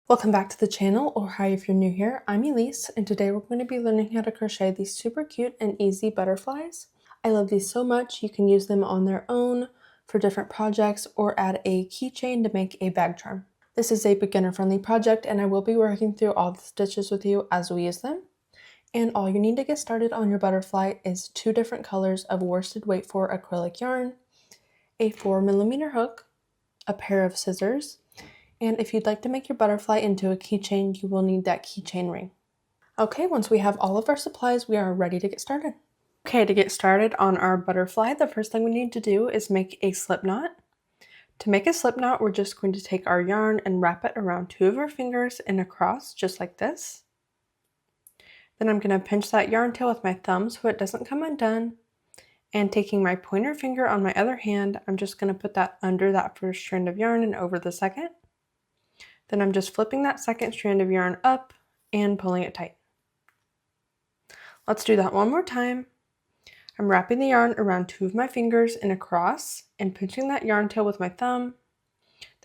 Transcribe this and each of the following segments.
Welcome back to the channel, or hi if you're new here. I'm Elise, and today we're going to be learning how to crochet these super cute and easy butterflies. I love these so much. You can use them on their own for different projects or add a keychain to make a bag charm. This is a beginner-friendly project, and I will be working through all the stitches with you as we use them. And all you need to get started on your butterfly is 2 different colors of worsted weight 4 acrylic yarn, a 4mm hook, a pair of scissors, and if you'd like to make your butterfly into a keychain, you will need that keychain ring. Okay, once we have all of our supplies, we are ready to get started. Okay, to get started on our butterfly, the first thing we need to do is make a slip knot. To make a slip knot, we're just going to take our yarn and wrap it around 2 of our fingers and across, just like this. Then I'm going to pinch that yarn tail with my thumb so it doesn't come undone. And taking my pointer finger on my other hand, I'm just going to put that under that first strand of yarn and over the second. Then I'm just flipping that second strand of yarn up and pulling it tight. Let's do that one more time. I'm wrapping the yarn around 2 of my fingers and across and pinching that yarn tail with my thumb.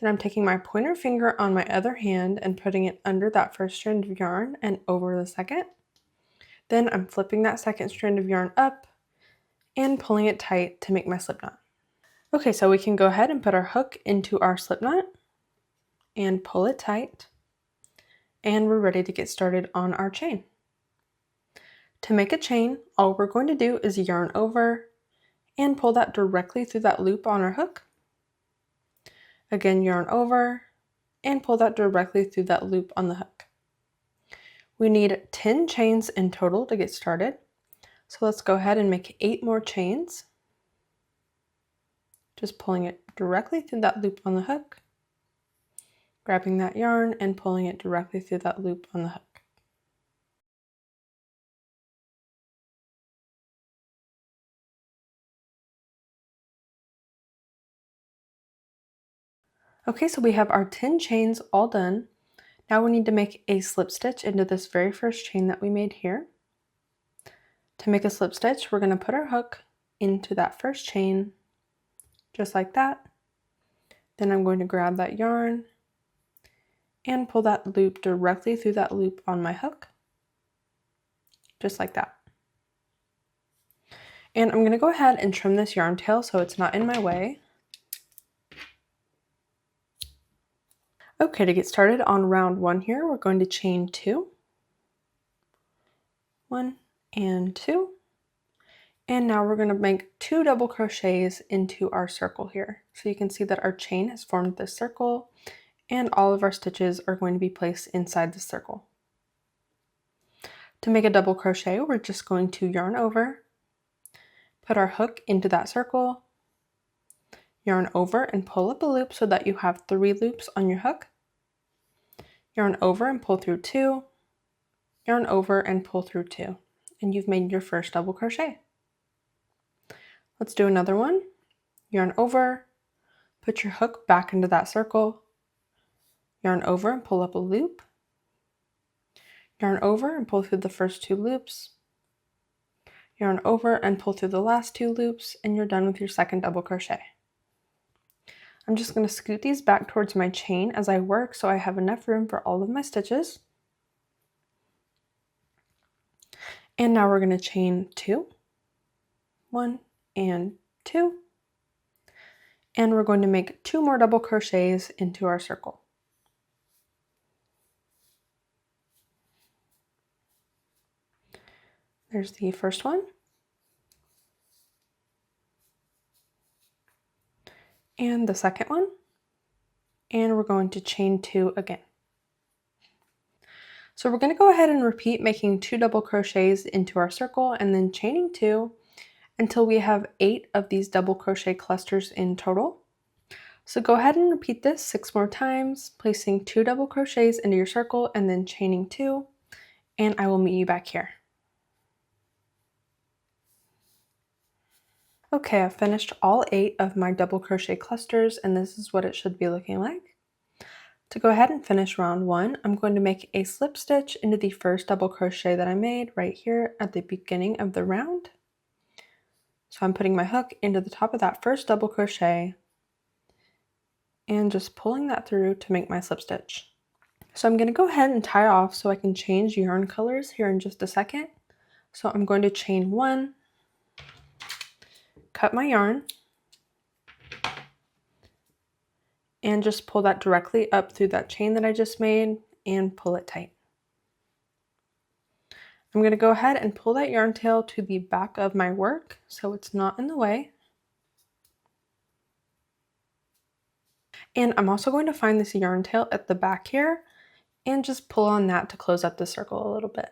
Then I'm taking my pointer finger on my other hand and putting it under that first strand of yarn and over the second. Then I'm flipping that second strand of yarn up and pulling it tight to make my slip knot. Okay, so we can go ahead and put our hook into our slip knot and pull it tight, and we're ready to get started on our chain. To make a chain, all we're going to do is yarn over and pull that directly through that loop on our hook. Again, yarn over and pull that directly through that loop on the hook. We need 10 chains in total to get started, so let's go ahead and make 8 more chains. Just pulling it directly through that loop on the hook, grabbing that yarn and pulling it directly through that loop on the hook. Okay, so we have our 10 chains all done. Now we need to make a slip stitch into this very first chain that we made here. To make a slip stitch, we're going to put our hook into that first chain, just like that. Then I'm going to grab that yarn and pull that loop directly through that loop on my hook, just like that. And I'm going to go ahead and trim this yarn tail so it's not in my way. Okay, to get started on round 1 here, we're going to chain 2. 1 and 2. And now we're going to make 2 double crochets into our circle here. So you can see that our chain has formed this circle and all of our stitches are going to be placed inside the circle. To make a double crochet, we're just going to yarn over, put our hook into that circle, yarn over and pull up a loop so that you have 3 loops on your hook, yarn over and pull through 2, yarn over and pull through 2, and you've made your first double crochet. Let's do another one. Yarn over, put your hook back into that circle, yarn over and pull up a loop, yarn over and pull through the first 2 loops, yarn over and pull through the last 2 loops, and you're done with your second double crochet. I'm just going to scoot these back towards my chain as I work so I have enough room for all of my stitches. And now we're going to chain 2, 1 and 2, and we're going to make 2 more double crochets into our circle. There's the first one, and the second one, and we're going to chain 2 again. So we're going to go ahead and repeat making 2 double crochets into our circle and then chaining 2 until we have 8 of these double crochet clusters in total. So go ahead and repeat this 6 more times, placing 2 double crochets into your circle and then chaining 2, and I will meet you back here. Okay, I've finished all 8 of my double crochet clusters, and this is what it should be looking like. To go ahead and finish round 1, I'm going to make a slip stitch into the first double crochet that I made right here at the beginning of the round. So I'm putting my hook into the top of that first double crochet and just pulling that through to make my slip stitch. So I'm going to go ahead and tie off so I can change yarn colors here in just a second. So I'm going to chain 1, cut my yarn, and just pull that directly up through that chain that I just made and pull it tight. I'm going to go ahead and pull that yarn tail to the back of my work so it's not in the way. And I'm also going to find this yarn tail at the back here and just pull on that to close up the circle a little bit.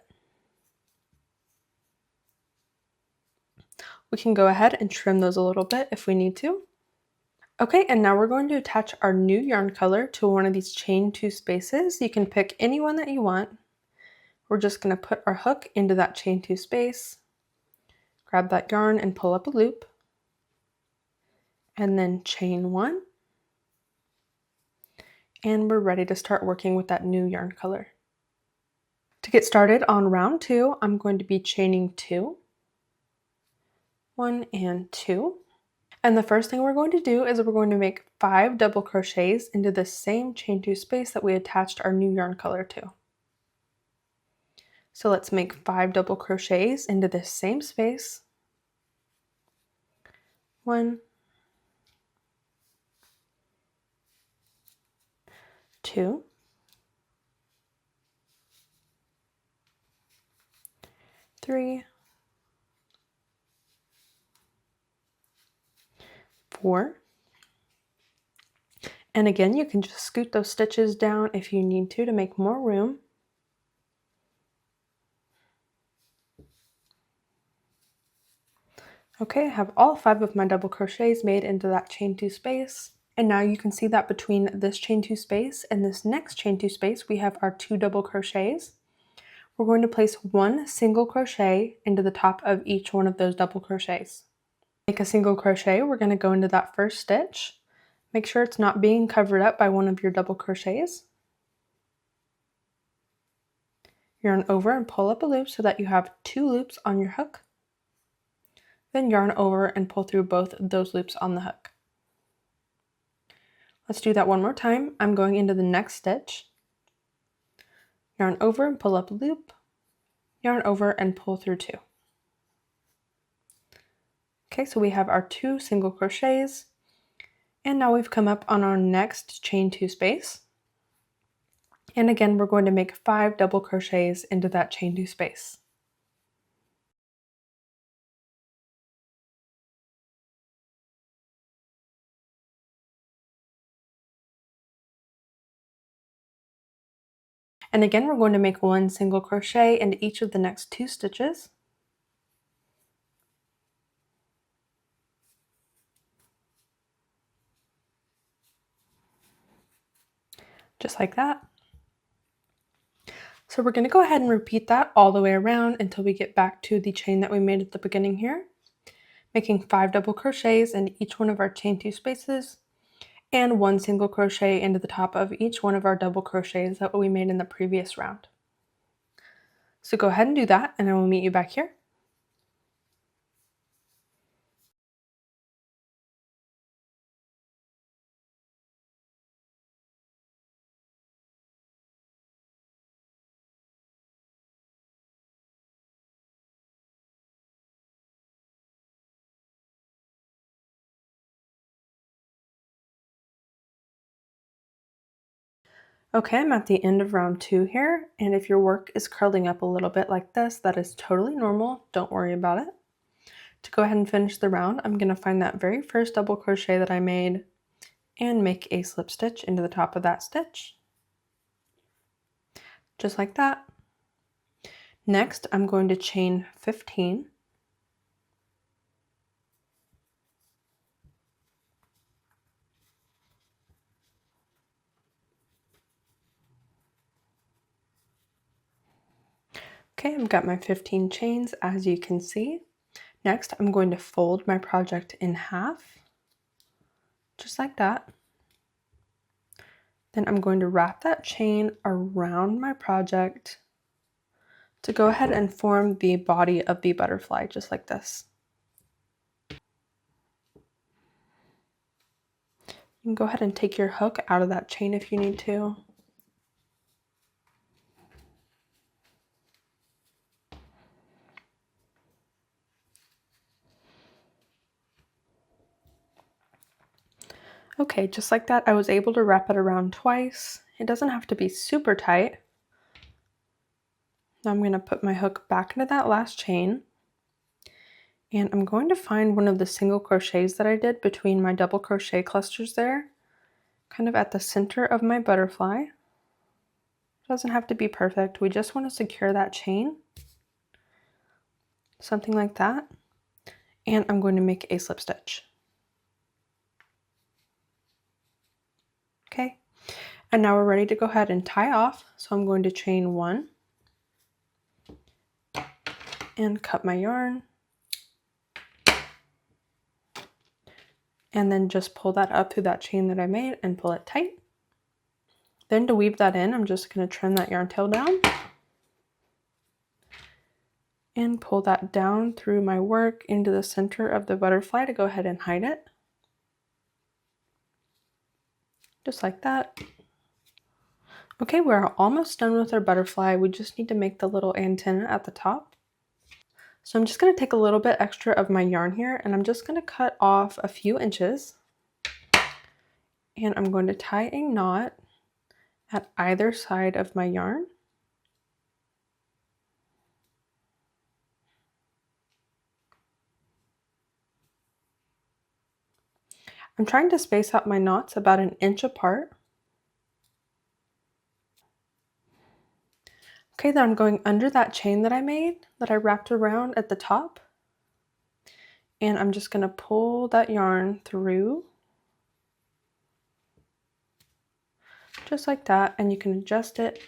We can go ahead and trim those a little bit if we need to. Okay, and now we're going to attach our new yarn color to one of these chain 2 spaces. You can pick any one that you want. We're just going to put our hook into that chain 2 space, grab that yarn and pull up a loop, and then chain 1. And we're ready to start working with that new yarn color. To get started on round 2, I'm going to be chaining 2, 1 and 2. And the first thing we're going to do is we're going to make 5 double crochets into the same chain 2 space that we attached our new yarn color to. So let's make 5 double crochets into this same space. 1, 2, 3, 4. And again, you can just scoot those stitches down if you need to make more room. Okay, I have all 5 of my double crochets made into that chain 2 space. And now you can see that between this chain 2 space and this next chain 2 space, we have our 2 double crochets. We're going to place 1 single crochet into the top of each one of those double crochets. Make a single crochet, we're going to go into that first stitch. Make sure it's not being covered up by one of your double crochets. Yarn over and pull up a loop so that you have 2 loops on your hook. Then yarn over and pull through both of those loops on the hook. Let's do that one more time. I'm going into the next stitch. Yarn over and pull up a loop. Yarn over and pull through 2. Okay, so we have our 2 single crochets. And now we've come up on our next chain 2 space. And again, we're going to make 5 double crochets into that chain 2 space. And again, we're going to make 1 single crochet into each of the next 2 stitches. Just like that. So we're going to go ahead and repeat that all the way around until we get back to the chain that we made at the beginning here, making 5 double crochets into each one of our chain 2 spaces and 1 single crochet into the top of each one of our double crochets that we made in the previous round. So go ahead and do that, and I will meet you back here. Okay, I'm at the end of round 2 here, and if your work is curling up a little bit like this, that is totally normal. Don't worry about it. To go ahead and finish the round, I'm going to find that very first double crochet that I made and make a slip stitch into the top of that stitch. Just like that. Next, I'm going to chain 15. Okay, I've got my 15 chains, as you can see. Next, I'm going to fold my project in half, just like that. Then I'm going to wrap that chain around my project to go ahead and form the body of the butterfly, just like this. You can go ahead and take your hook out of that chain if you need to. Okay, just like that, I was able to wrap it around twice. It doesn't have to be super tight. Now I'm going to put my hook back into that last chain. And I'm going to find one of the single crochets that I did between my double crochet clusters there, kind of at the center of my butterfly. It doesn't have to be perfect. We just want to secure that chain. Something like that. And I'm going to make a slip stitch. Okay, and now we're ready to go ahead and tie off. So I'm going to chain 1 and cut my yarn. And then just pull that up through that chain that I made and pull it tight. Then to weave that in, I'm just going to trim that yarn tail down and pull that down through my work into the center of the butterfly to go ahead and hide it. Just like that. Okay, we're almost done with our butterfly. We just need to make the little antenna at the top. So I'm just going to take a little bit extra of my yarn here and I'm just going to cut off a few inches. And I'm going to tie a knot at either side of my yarn. I'm trying to space out my knots about 1 inch apart. Okay, then I'm going under that chain that I made, that I wrapped around at the top. And I'm just going to pull that yarn through. Just like that, and you can adjust it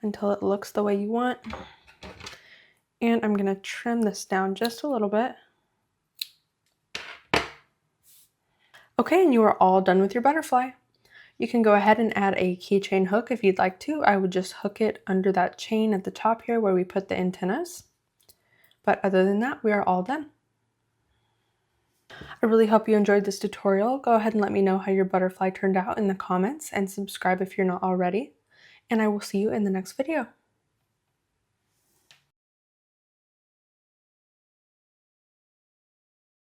until it looks the way you want. And I'm going to trim this down just a little bit. Okay, and you are all done with your butterfly. You can go ahead and add a keychain hook if you'd like to. I would just hook it under that chain at the top here where we put the antennas. But other than that, we are all done. I really hope you enjoyed this tutorial. Go ahead and let me know how your butterfly turned out in the comments and subscribe if you're not already. And I will see you in the next video.